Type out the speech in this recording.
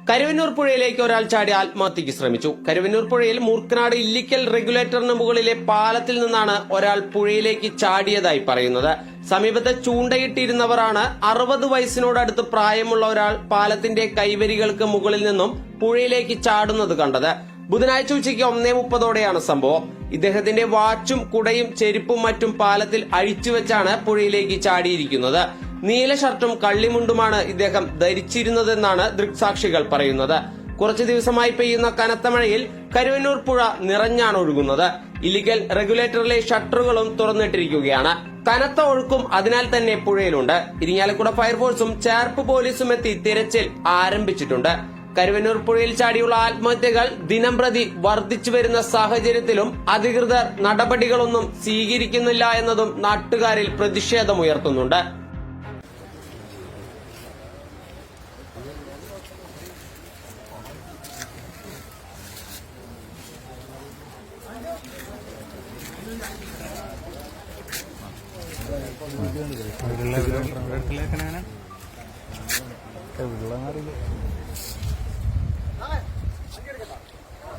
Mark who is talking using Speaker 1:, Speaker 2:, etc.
Speaker 1: കരുവന്നൂർ പുഴയിലേക്ക് ഒരാൾ ചാടി ആത്മഹത്യക്ക് ശ്രമിച്ചു. കരുവന്നൂർ പുഴയിൽ മൂർക്കനാട് ഇല്ലിക്കൽ റെഗുലേറ്ററിന് മുകളിലെ പാലത്തിൽ നിന്നാണ് ഒരാൾ പുഴയിലേക്ക് ചാടിയതായി പറയുന്നത്. സമീപത്ത് ചൂണ്ടയിട്ടിരുന്നവരാണ് 60 വയസ്സിനോടടുത്ത് പ്രായമുള്ള ഒരാൾ പാലത്തിന്റെ കൈവരികൾക്ക് മുകളിൽ നിന്നും പുഴയിലേക്ക് ചാടുന്നത് കണ്ടത്. ബുധനാഴ്ച ഉച്ചയ്ക്ക് 1:30 സംഭവം. ഇദ്ദേഹത്തിന്റെ വാച്ചും കുടയും ചെരുപ്പും മറ്റും പാലത്തിൽ അഴിച്ചുവെച്ചാണ് പുഴയിലേക്ക് ചാടിയിരിക്കുന്നത്. നീല ഷർട്ടും കള്ളിമുണ്ടുമാണ് ഇദ്ദേഹം ധരിച്ചിരുന്നതെന്നാണ് ദൃക്സാക്ഷികൾ പറയുന്നത്. കുറച്ചു ദിവസമായി പെയ്യുന്ന കനത്ത മഴയിൽ കരുവന്നൂർ പുഴ നിറഞ്ഞാണ് ഒഴുകുന്നത്. ഇല്ലിക്കൽ റെഗുലേറ്ററിലെ ഷട്ടറുകളും തുറന്നിട്ടിരിക്കുകയാണ്. കനത്ത ഒഴുക്കും അതിനാൽ തന്നെ പുഴയിലുണ്ട്. ഇരിങ്ങാലക്കുട ഫയർഫോഴ്സും ചേർപ്പ് പോലീസും എത്തി തിരച്ചിൽ ആരംഭിച്ചിട്ടുണ്ട്. കരുവന്നൂർ പുഴയിൽ ചാടിയുള്ള ആത്മഹത്യകൾ ദിനംപ്രതി വർദ്ധിച്ചു വരുന്ന സാഹചര്യത്തിലും അധികൃതർ നടപടികളൊന്നും സ്വീകരിക്കുന്നില്ല എന്നതും നാട്ടുകാരിൽ പ്രതിഷേധമുയർത്തുന്നുണ്ട്.
Speaker 2: വീട്ടിലേക്കനാണ്